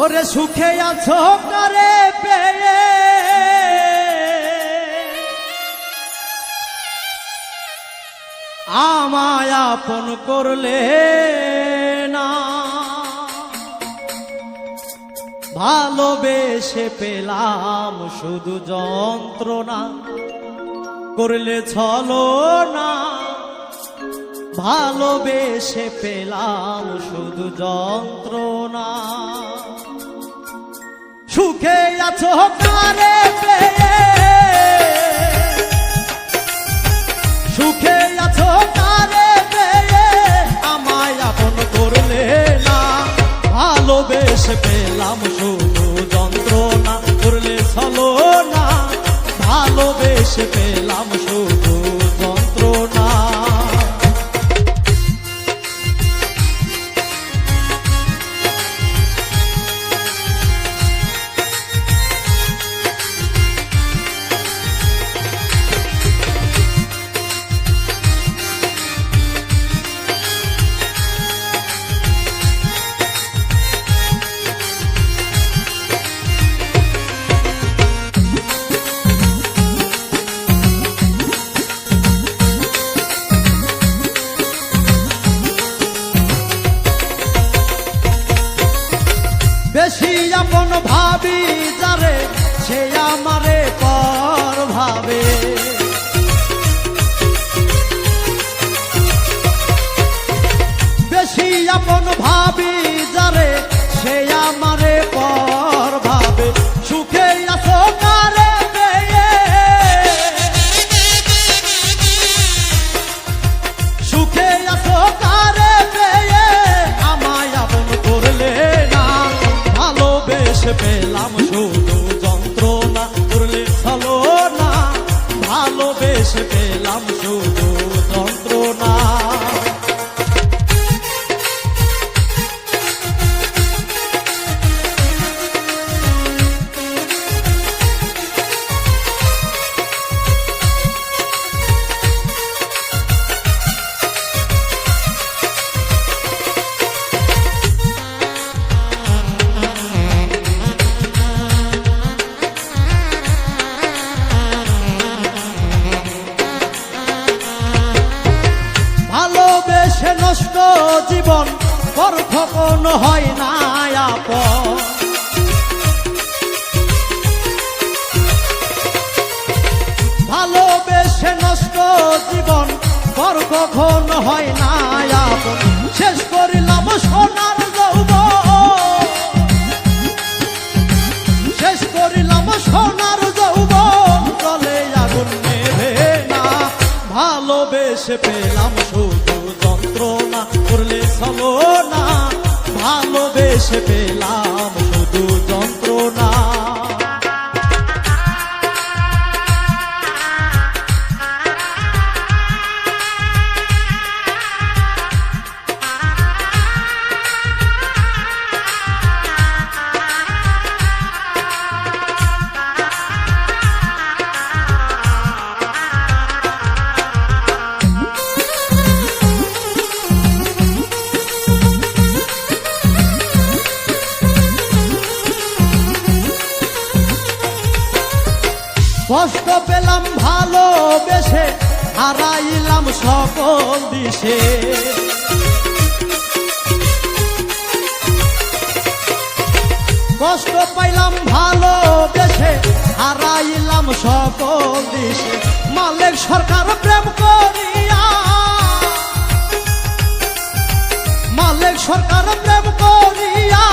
ওরে সুখে আছো কারে পেয়ে আমায় আপন করলে না, ভালোবেসে পেলাম শুধু যন্ত্রণা, করলে ছলনা। ভালোবেসে পেলাম শুধু যন্ত্রণা। সুখে আছো কারে পেয়ে, সুখে আছো কারে পেয়ে আমায় আপন করলে না, ভালোবেসে পেলাম শুধু যন্ত্রণা, করলে ছলনা। ভালোবেসে পেলাম শুধু যন্ত্রণা। বেশি আপন ভাবি যারে সে আমারে পর ভাবে, বেশি আপন ভাবি যারে সে আমারে পর ভাবে। সুখে আছো কারে পেয়ে, সুখে আছো কারে পেয়ে আমায় আপন করলে না, ভালোবেসে পেলাম শুধু যন্ত্রণা, করলে ছলনা। ভালোবেসে পেলাম শুধু যন্ত্রণা। ভালোবেসে নষ্ট জীবন পর কখনো হয় না আপন, ভালোবেসে নষ্ট জীবন পর কখনো হয় না আপন। শেষ করিলাম সোনার যৌবন, শেষ করিলাম সোনার যৌবন, জলে আগুন নেভে না। ভালোবেসে পেলাম শুধু যন্ত্রণা, করলে ছলনা। ভালোবেসে পেলাম শুধু যন্ত্রণা। কষ্ট পেলাম ভালোবেসে, হারাইলাম সকল দিশে। কষ্ট পাইলাম ভালোবেসে, হারাইলাম সকল দিশে। মালিক সরকার প্রেম করিয়া, মালিক সরকার প্রেম করিয়া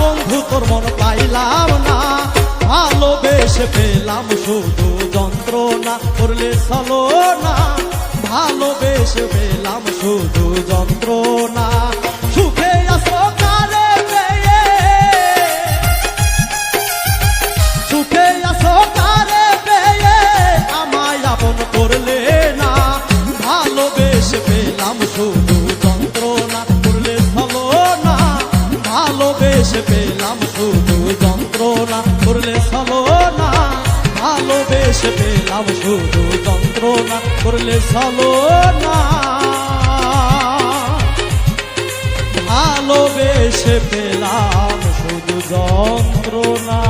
বন্ধু তোর মন পাইলাম না। ভালোবেসে পেলাম শুধু যন্ত্রণা, করলে ছলনা। ভালোবেসে পেলাম শুধু যন্ত্রণা। সুখে আছো কারে পেয়ে, সুখে আছো কারে পেয়ে আমায় আপন করলে না, ভালোবেসে পেলাম শুধু যন্ত্রণা, করলে ছলনা। ভালোবেসে পেলাম শুধু যন্ত্রণা, করলে ছলনা। ভালোবেসে পেলাম শুধু যন্ত্রণা, করলে ছলনা। ভালোবেসে পেলাম শুধু যন্ত্রণা।